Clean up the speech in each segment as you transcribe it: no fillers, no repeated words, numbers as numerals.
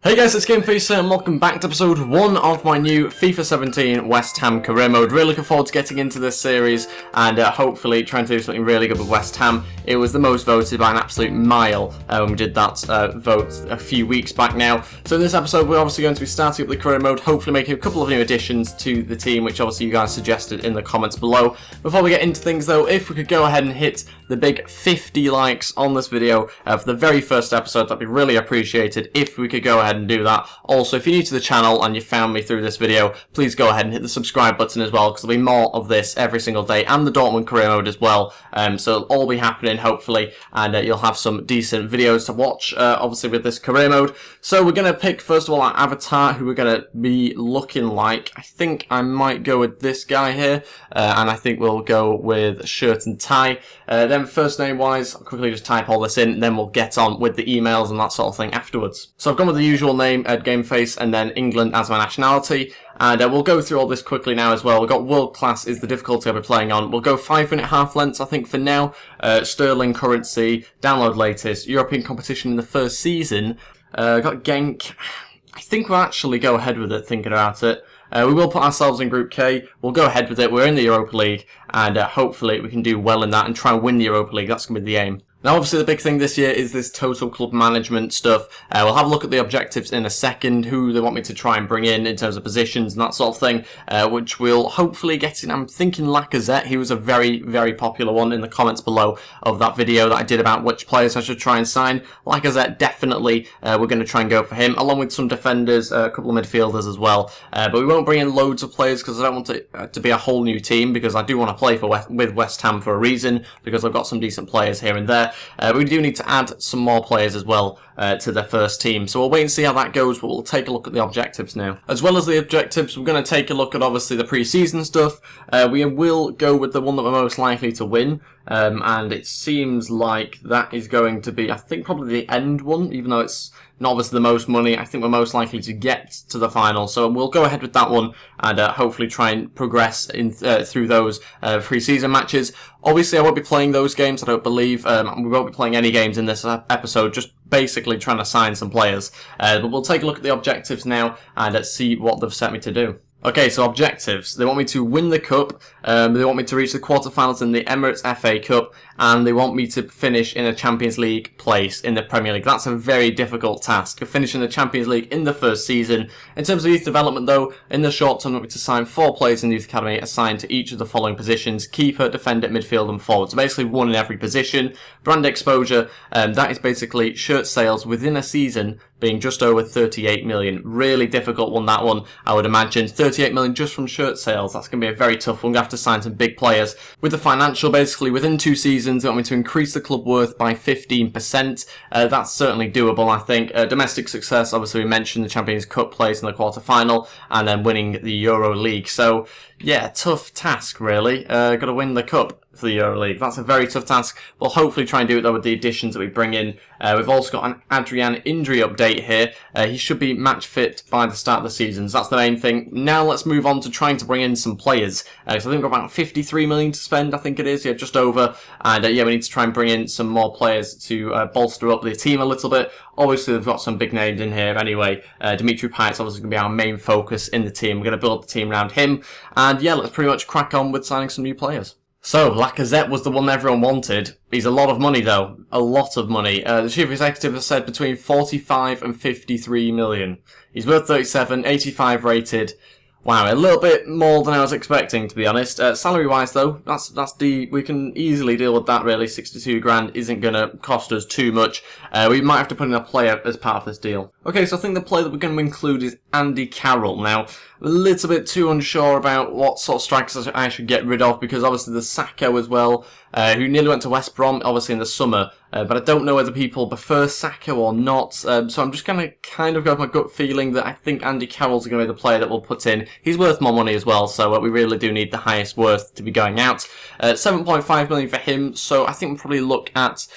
Hey guys, it's GameFace and welcome back to episode 1 of my new FIFA 17 West Ham career mode. Really looking forward to getting into this series and hopefully trying to do something really good with West Ham. It was the most voted by an absolute mile when we did that vote a few weeks back now. So in this episode we're obviously going to be starting up the career mode, hopefully making a couple of new additions to the team, which obviously you guys suggested in the comments below. Before we get into things though, if we could go ahead and hit the big 50 likes on this video for the very first episode, that'd be really appreciated if we could go ahead and do that. Also, if you're new to the channel and you found me through this video, please go ahead and hit the subscribe button as well, because there'll be more of this every single day, and the Dortmund career mode as well. So it'll all be happening hopefully, and you'll have some decent videos to watch obviously with this career mode. So we're going to pick first of all our avatar, who we're going to be looking like. I think I might go with this guy here, and I think we'll go with shirt and tie. Then first name wise, I'll quickly just type all this in, then we'll get on with the emails and that sort of thing afterwards. So I've gone with the usual name at GameFace and then England as my nationality, and we'll go through all this quickly now as well. We've got world class is the difficulty I'll be playing on. We'll go 5-minute half lengths I think for now. Sterling currency, download latest, European competition in the first season. Got Genk. I think we'll actually go ahead with it thinking about it. We will put ourselves in Group K. We'll go ahead with it. We're in the Europa League, and hopefully we can do well in that and try and win the Europa League. That's going to be the aim. Now, obviously, the big thing this year is this total club management stuff. We'll have a look at the objectives in a second, who they want me to try and bring in terms of positions and that sort of thing, which we'll hopefully get in. I'm thinking Lacazette. He was a very, very popular one in the comments below of that video that I did about which players I should try and sign. Lacazette, definitely, we're going to try and go for him, along with some defenders, a couple of midfielders as well. But we won't bring in loads of players because I don't want it to be a whole new team, because I do want to play with West Ham for a reason, because I've got some decent players here and there. We do need to add some more players as well to the first team. So we'll wait and see how that goes, but we'll take a look at the objectives now. As well as the objectives, we're going to take a look at obviously the pre-season stuff. We will go with the one that we're most likely to win. And it seems like that is going to be, I think, probably the end one, even though it's not obviously the most money. I think we're most likely to get to the final, so we'll go ahead with that one and hopefully try and progress in through those pre-season matches. Obviously, I won't be playing those games, I don't believe. We won't be playing any games in this episode, just basically trying to sign some players. But we'll take a look at the objectives now and see what they've set me to do. Okay, so objectives. They want me to win the cup, they want me to reach the quarterfinals in the Emirates FA Cup, and they want me to finish in a Champions League place in the Premier League. That's a very difficult task, finishing the Champions League in the first season. In terms of youth development though, in the short term, they want me to sign 4 players in the youth academy assigned to each of the following positions: keeper, defender, midfield and forward. So basically one in every position. Brand exposure, that is basically shirt sales within a season being just over 38 million. Really difficult one, that one, I would imagine. 38 million just from shirt sales. That's going to be a very tough one. We're going to have to sign some big players. With the financial, basically, within 2 seasons, they want me to increase the club worth by 15%. That's certainly doable, I think. Domestic success, obviously, we mentioned the Champions Cup place in the quarter-final, and then winning the Euro League. So, yeah, tough task, really. Got to win the cup for the Euro League. That's a very tough task. We'll hopefully try and do it though with the additions that we bring in. We've also got an Adrian injury update here. He should be match fit by the start of the season, so that's the main thing. Now let's move on to trying to bring in some players. So I think we've got about 53 million to spend, I think it is, yeah, just over. And yeah, we need to try and bring in some more players to bolster up the team a little bit. Obviously, they've got some big names in here anyway. Dimitri Payet's obviously going to be our main focus in the team. We're going to build the team around him. And yeah, let's pretty much crack on with signing some new players. So, Lacazette was the one everyone wanted. He's a lot of money, though. A lot of money. The chief executive has said between 45 and 53 million. He's worth 37, 85 rated. Wow, a little bit more than I was expecting, to be honest. Salary-wise, though, we can easily deal with that, really. 62 grand isn't going to cost us too much. We might have to put in a player as part of this deal. Okay, so I think the player that we're going to include is Andy Carroll. Now, a little bit too unsure about what sort of strikers I should get rid of, because obviously there's Sacco as well, who nearly went to West Brom, obviously in the summer. But I don't know whether people prefer Sacco or not, so I'm just going to kind of go with my gut feeling that I think Andy Carroll's going to be the player that we'll put in. He's worth more money as well, so we really do need the highest worth to be going out. 7.5 million for him, so I think we'll probably look at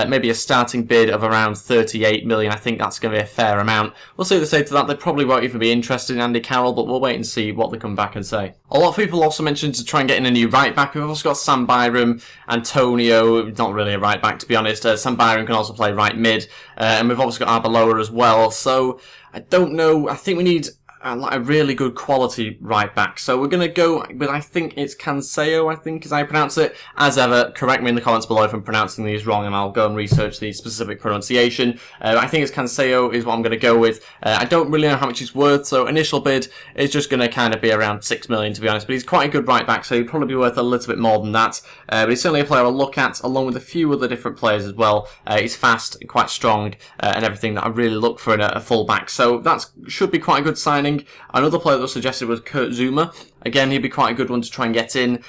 maybe a starting bid of around 38 million. I think that's going to be a fair amount. We'll see what they say to that. They probably won't even be interested in Andy Carroll, but we'll wait and see what they come back and say. A lot of people also mentioned to try and get in a new right back. We've also got Sam Byram, Antonio, not really a right back to be honest. Sam Byram can also play right mid, and we've obviously got Arbeloa as well. So I don't know. I think we need a really good quality right back. So we're going to go with, I think it's Canseo, I think is how I pronounce it. As ever, correct me in the comments below if I'm pronouncing these wrong and I'll go and research the specific pronunciation. I think it's Canseo is what I'm going to go with. I don't really know how much he's worth, so initial bid is just going to kind of be around 6 million to be honest. But he's quite a good right back, so he'd probably be worth a little bit more than that. But he's certainly a player I'll look at, along with a few other different players as well. He's fast, quite strong, and everything that I really look for in a full back. So that should be quite a good signing. Another player that was suggested was Kurt Zuma. Again, he'd be quite a good one to try and get in.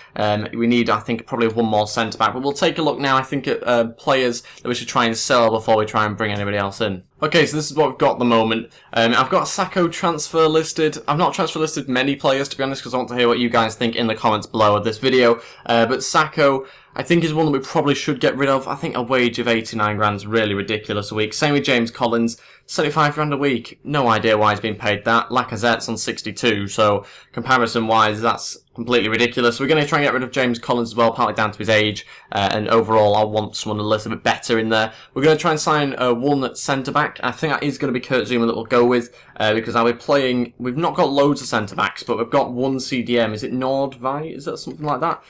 We need, I think, probably one more centre-back. But we'll take a look now, I think, at players that we should try and sell before we try and bring anybody else in. Okay, so this is what we've got at the moment. I've got Sacco transfer listed. I've not transfer listed many players, to be honest, because I want to hear what you guys think in the comments below of this video. But Sacco, I think, is one that we probably should get rid of. I think a wage of 89 grand is really ridiculous a week. Same with James Collins, 75 grand a week. No idea why he's being paid that. Lacazette's on 62, so comparison-wise, that's completely ridiculous. We're going to try and get rid of James Collins as well, partly down to his age, and overall I want someone a little bit better in there. We're going to try and sign one centre-back. I think that is going to be Kurt Zuma that we'll go with, because I'll be playing, we've not got loads of centre-backs, but we've got one CDM. Is it Nordvei? Is that something like that?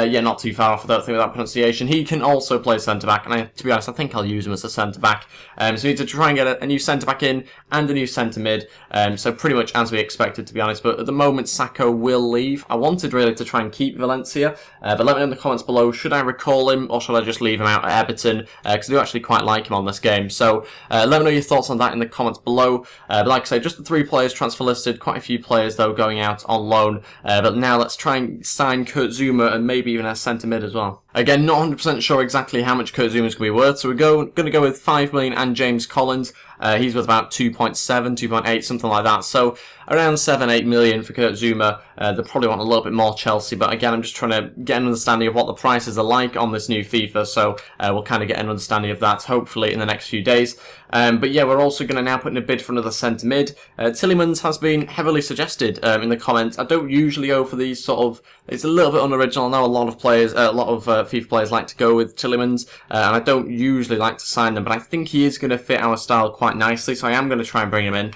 Yeah, not too far off, I don't think, with that pronunciation. He can also play centre-back, and to be honest, I think I'll use him as a centre-back. So we need to try and get a new centre-back in, and a new centre-mid, so pretty much as we expected, to be honest. But at the moment, Sacco will leave. I wanted really to try and keep Valencia, but let me know in the comments below, should I recall him, or should I just leave him out at Everton, because I do actually quite like him on this game. So let me know your thoughts on that in the comments below. But like I say, just the 3 players transfer listed, quite a few players though going out on loan, but now let's try and sign Kurt Zuma and maybe even a centre mid as well. Again, not 100% sure exactly how much Kurt Zuma is going to be worth, so we're going to go with 5 million and James Collins. He's worth about 2.7, 2.8, something like that. So around 7, 8 million for Kurt Zuma. They probably want a little bit more Chelsea, but again, I'm just trying to get an understanding of what the prices are like on this new FIFA, so we'll kind of get an understanding of that, hopefully, in the next few days. But yeah, we're also going to now put in a bid for another centre mid. Tillemans has been heavily suggested in the comments. I don't usually go for these sort of, it's a little bit unoriginal. I know a lot of players, FIFA players like to go with Tillemans, and I don't usually like to sign them, but I think he is going to fit our style quite nicely, so I am going to try and bring him in,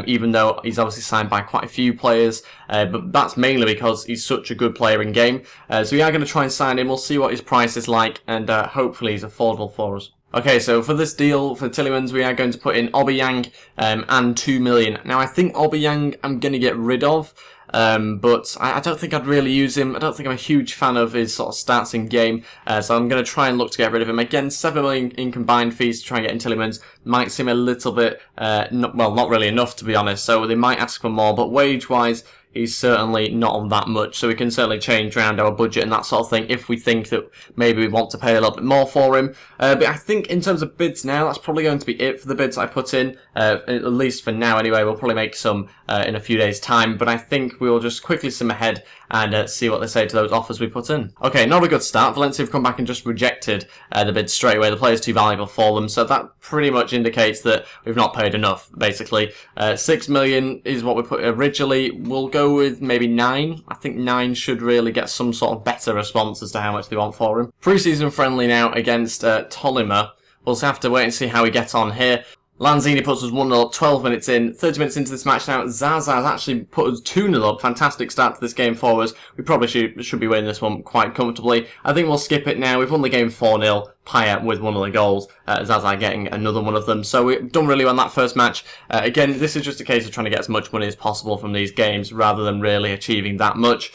even though he's obviously signed by quite a few players, but that's mainly because he's such a good player in game. So we are going to try and sign him. We'll see what his price is like, and hopefully he's affordable for us. Okay, so for this deal, for Tillemans, we are going to put in Aubameyang and 2 million. Now, I think Aubameyang I'm going to get rid of, but I don't think I'd really use him. I don't think I'm a huge fan of his sort of stats in game, so I'm going to try and look to get rid of him. Again, 7 million in combined fees to try and get in Tillemans might seem a little bit, not really enough to be honest, so they might ask for more, but wage-wise, he's certainly not on that much, so we can certainly change around our budget and that sort of thing if we think that maybe we want to pay a little bit more for him. But I think in terms of bids now, that's probably going to be it for the bids I put in, at least for now anyway. We'll probably make some in a few days' time, but I think we will just quickly sim ahead and see what they say to those offers we put in. Okay, not a good start. Valencia have come back and just rejected the bid straight away. The player's too valuable for them, so that pretty much indicates that we've not paid enough, basically. 6 million is what we put originally. We'll go with maybe 9. I think 9 should really get some sort of better response as to how much they want for him. Preseason friendly now against Tolima. We'll have to wait and see how we get on here. Lanzini puts us 1-0 up, 12 minutes in. 30 minutes into this match now, Zaza has actually put us 2-0 up. Fantastic start to this game for us. We probably should be winning this one quite comfortably. I think we'll skip it now. We've won the game 4-0. Payet with one of the goals, Zaza getting another one of them. So we've done really well in that first match. Again, this is just a case of trying to get as much money as possible from these games rather than really achieving that much.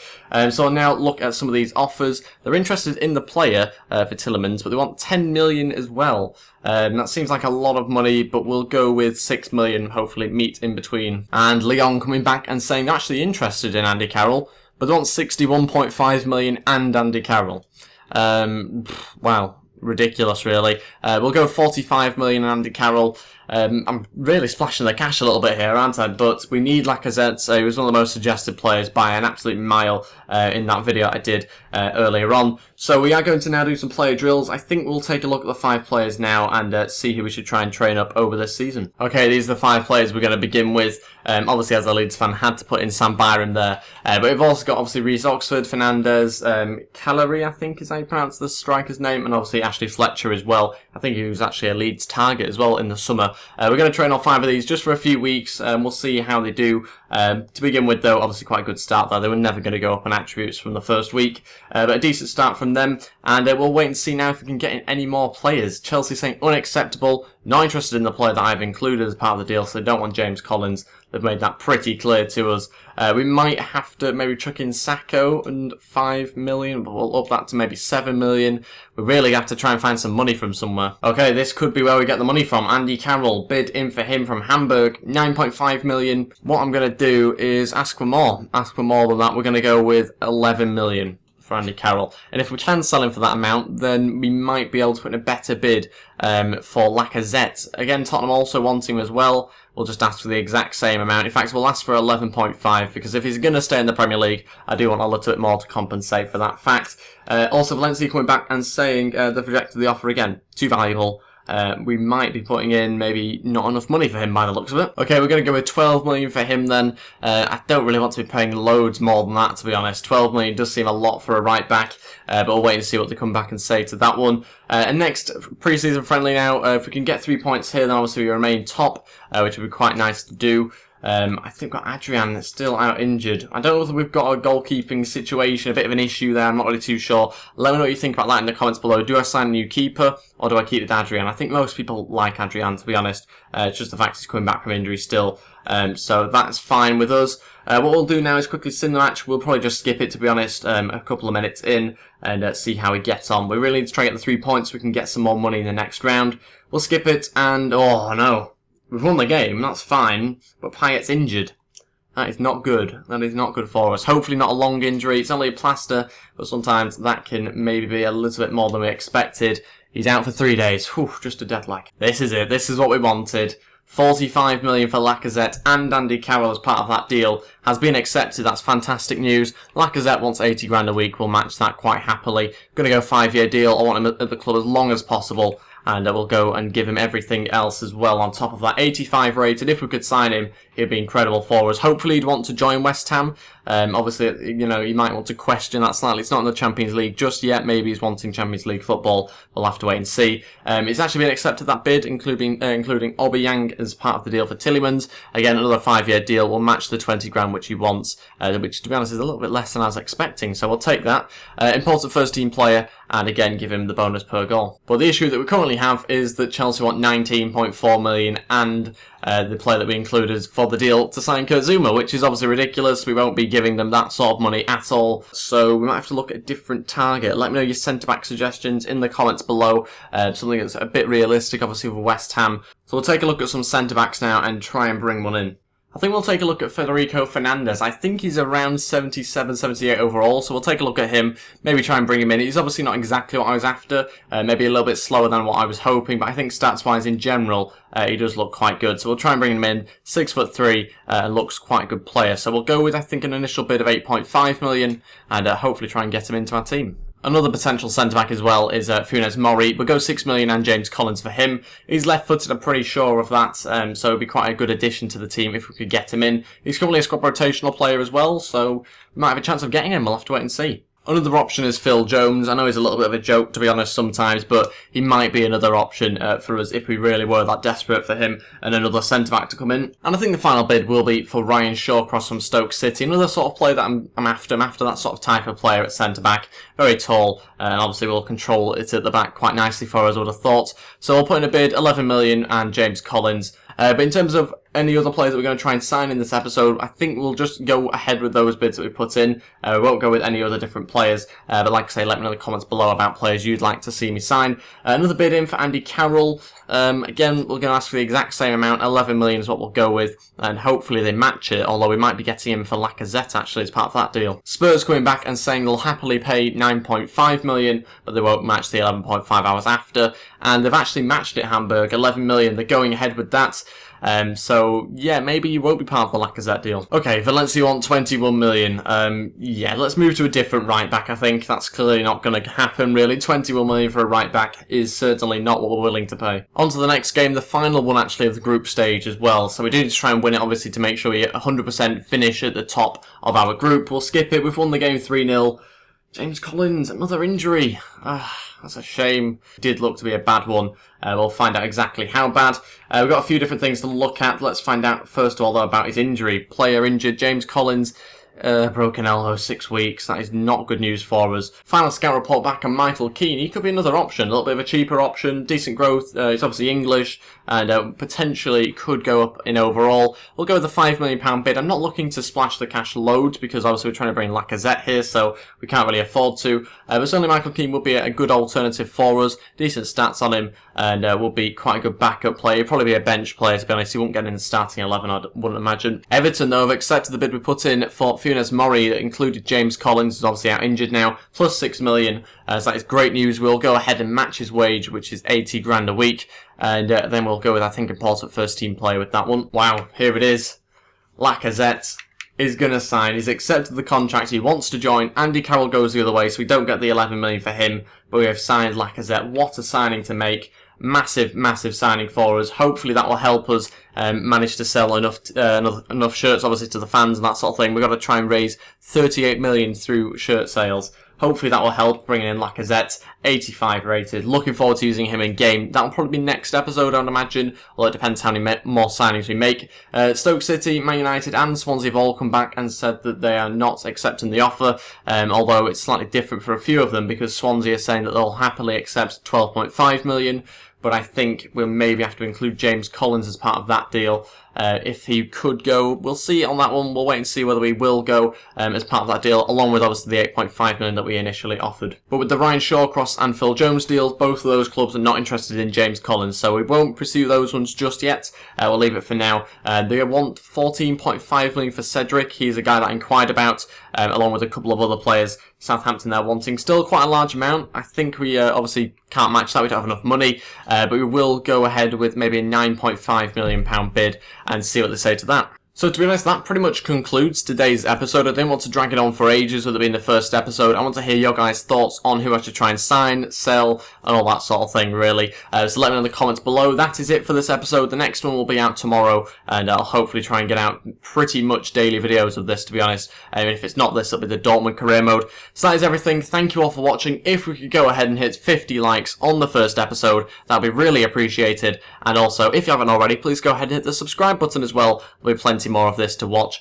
So I'll now look at some of these offers. They're interested in the player for Tillemans, but they want 10 million as well. That seems like a lot of money, but we'll go with 6 million, hopefully meet in between. And Lyon coming back and saying they're actually interested in Andy Carroll, but they want 61.5 million and Andy Carroll. Wow. Ridiculous, really. We'll go 45 million and Andy Carroll. I'm really splashing the cash a little bit here, aren't I? But we need Lacazette. He was one of the most suggested players by an absolute mile in that video I did earlier on. So we are going to now do some player drills. I think we'll take a look at the 5 players now and see who we should try and train up over this season. Okay, these are the 5 players we're going to begin with. Obviously, as a Leeds fan, had to put in Sam Byram there. But we've also got, obviously, Reece Oxford, Fernandez, Callery, I think is how you pronounce the striker's name, and obviously Ashley Fletcher as well. I think he was actually a Leeds target as well in the summer. We're going to train all 5 of these just for a few weeks, and we'll see how they do. To begin with, though, obviously quite a good start there. They were never going to go up on attributes from the first week, but a decent start from them. And we'll wait and see now if we can get in any more players. Chelsea saying unacceptable, not interested in the player that I've included as part of the deal, so they don't want James Collins. They've made that pretty clear to us. We might have to maybe chuck in Sacco and 5 million, but we'll up that to maybe 7 million. We really have to try and find some money from somewhere. Okay, this could be where we get the money from. Andy Carroll, bid in for him from Hamburg, 9.5 million. What I'm going to do is ask for more. Ask for more than that. We're going to go with 11 million. For Andy Carroll, and if we can sell him for that amount, then we might be able to put in a better bid for Lacazette. Again, Tottenham also wanting him as well. We'll just ask for the exact same amount. In fact, we'll ask for 11.5 because if he's going to stay in the Premier League, I do want a little bit more to compensate for that fact. Also, Valencia coming back and saying they've rejected the offer again. Too valuable. We might be putting in maybe not enough money for him by the looks of it. Okay, we're going to go with 12 million for him then. I don't really want to be paying loads more than that, to be honest. 12 million does seem a lot for a right back, but we'll wait and see what they come back and say to that one. And next, pre-season friendly now. If we can get 3 points here, then obviously we remain top, which would be quite nice to do. I think we've got Adrian that's still out injured. I don't know whether we've got a goalkeeping situation, a bit of an issue there. I'm not really too sure. Let me know what you think about that in the comments below. Do I sign a new keeper or do I keep with Adrian? I think most people like Adrian, to be honest. It's just the fact he's coming back from injury still. So that's fine with us. What we'll do now is quickly sim the match. We'll probably just skip it, to be honest, a couple of minutes in and see how we get on. We really need to try and get the 3 points so we can get some more money in the next round. We'll skip it and, oh no. We've won the game, that's fine, but Payet's injured. That is not good. That is not good for us. Hopefully not a long injury. It's only a plaster, but sometimes that can maybe be a little bit more than we expected. He's out for 3 days. Whew, just a dead leg. This is it. This is what we wanted. 45 million for Lacazette and Andy Carroll as part of that deal has been accepted. That's fantastic news. Lacazette wants 80 grand a week. We'll match that quite happily. Going to go 5-year deal. I want him at the club as long as possible. And we'll go and give him everything else as well on top of that. 85 rated. If we could sign him, he'd be incredible for us. Hopefully he'd want to join West Ham. Obviously, you know, you might want to question that slightly. It's not in the Champions League just yet. Maybe he's wanting Champions League football. We'll have to wait and see. It's actually been accepted, that bid, including Aubameyang as part of the deal for Tielemans. Again, another 5-year deal. We'll match the 20 grand which he wants, which, to be honest, is a little bit less than I was expecting. So we'll take that. Important first team player, and again, give him the bonus per goal. But the issue that we currently have is that Chelsea want 19.4 million and the player that we included for the deal to sign Kurt Zouma, which is obviously ridiculous. We won't be giving them that sort of money at all, so we might have to look at a different target. Let me know your centre-back suggestions in the comments below, something that's a bit realistic, obviously, for West Ham. So we'll take a look at some centre-backs now and try and bring one in. I think we'll take a look at Federico Fernandez. I think he's around 77, 78 overall, so we'll take a look at him, maybe try and bring him in. He's obviously not exactly what I was after, maybe a little bit slower than what I was hoping, but I think stats-wise in general, he does look quite good. So we'll try and bring him in, 6'3", looks quite a good player. So we'll go with, I think, an initial bid of 8.5 million, and hopefully try and get him into our team. Another potential centre-back as well is Funes Mori. We'll go 6 million and James Collins for him. He's left-footed, I'm pretty sure of that, so it'd be quite a good addition to the team if we could get him in. He's currently a squad rotational player as well, so we might have a chance of getting him. We'll have to wait and see. Another option is Phil Jones. I know he's a little bit of a joke, to be honest, sometimes, but he might be another option for us if we really were that desperate for him and another centre-back to come in. And I think the final bid will be for Ryan Shawcross from Stoke City. Another sort of player that I'm after. I'm after that sort of type of player at centre-back. Very tall, and obviously will control it at the back quite nicely for us, I would have thought. So we'll put in a bid, 11 million, and James Collins. But in terms of any other players that we're going to try and sign in this episode, I think we'll just go ahead with those bids that we put in. We won't go with any other different players, but like I say, let me know in the comments below about players you'd like to see me sign. Another bid in for Andy Carroll. Again, we're going to ask for the exact same amount, 11 million is what we'll go with, and hopefully they match it, although we might be getting him for Lacazette actually as part of that deal. Spurs coming back and saying they'll happily pay 9.5 million, but they won't match the 11.5 hours after, and they've actually matched it, Hamburg, 11 million, they're going ahead with that. So yeah, maybe you won't be part of the Lacazette deal. Okay, Valencia want 21 million. Yeah, let's move to a different right back. I think that's clearly not going to happen really. 21 million for a right back is certainly not what we're willing to pay. On to the next game, the final one actually of the group stage as well. So we do need to try and win it obviously to make sure we 100% finish at the top of our group. We'll skip it. We've won the game 3-0. James Collins, another injury. That's a shame. Did look to be a bad one. We'll find out exactly how bad. We've got a few different things to look at. Let's find out first of all though about his injury. Player injured, James Collins. Broken elbow, 6 weeks. That is not good news for us. Final scout report back on Michael Keane. He could be another option, a little bit of a cheaper option, decent growth. He's obviously English and potentially could go up in overall. We'll go with the £5 million bid. I'm not looking to splash the cash loads because obviously we're trying to bring Lacazette here, so we can't really afford to. But certainly Michael Keane would be a good alternative for us. Decent stats on him and will be quite a good backup player. He'll probably be a bench player to be honest. He won't get in the starting 11, I wouldn't imagine. Everton though have accepted the bid we put in for Funes Mori that included James Collins, who's obviously out injured now, plus 6 million. So that is great news. We'll go ahead and match his wage, which is 80 grand a week. And then we'll go with, I think, important first team player with that one. Wow, here it is. Lacazette is going to sign. He's accepted the contract. He wants to join. Andy Carroll goes the other way, so we don't get the 11 million for him. But we have signed Lacazette. What a signing to make. Massive, massive signing for us. Hopefully that will help us manage to sell enough shirts, obviously, to the fans and that sort of thing. We've got to try and raise 38 million through shirt sales. Hopefully that will help bringing in Lacazette, 85 rated. Looking forward to using him in game. That will probably be next episode, I'd imagine. Well, it depends how many more signings we make. Stoke City, Man United and Swansea have all come back and said that they are not accepting the offer. Although it's slightly different for a few of them because Swansea are saying that they'll happily accept 12.5 million. But I think we'll maybe have to include James Collins as part of that deal. If he could go, we'll see on that one. We'll wait and see whether we will go as part of that deal, along with obviously the 8.5 million that we initially offered. But with the Ryan Shawcross and Phil Jones deals, both of those clubs are not interested in James Collins, so we won't pursue those ones just yet. We'll leave it for now. They want 14.5 million for Cedric. He's a guy that I inquired about, along with a couple of other players. Southampton they're wanting still quite a large amount. I think we obviously can't match that. We don't have enough money, but we will go ahead with maybe a £9.5 million bid and see what they say to that. So to be honest, that pretty much concludes today's episode. I didn't want to drag it on for ages with it being the first episode. I want to hear your guys' thoughts on who I should try and sign, sell, and all that sort of thing, really. So let me know in the comments below. That is it for this episode. The next one will be out tomorrow, and I'll hopefully try and get out pretty much daily videos of this, to be honest. If it's not this, it'll be the Dortmund career mode. So that is everything. Thank you all for watching. If we could go ahead and hit 50 likes on the first episode, that would be really appreciated. And also, if you haven't already, please go ahead and hit the subscribe button as well. There'll be plenty more of this to watch,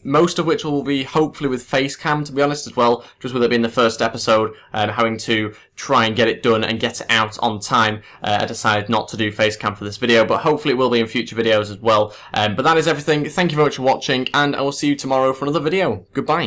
most of which will be hopefully with face cam, to be honest, as well, just with it being the first episode, having to try and get it done and get it out on time. I decided not to do face cam for this video, but hopefully it will be in future videos as well. But that is everything. Thank you very much for watching, and I will see you tomorrow for another video. Goodbye.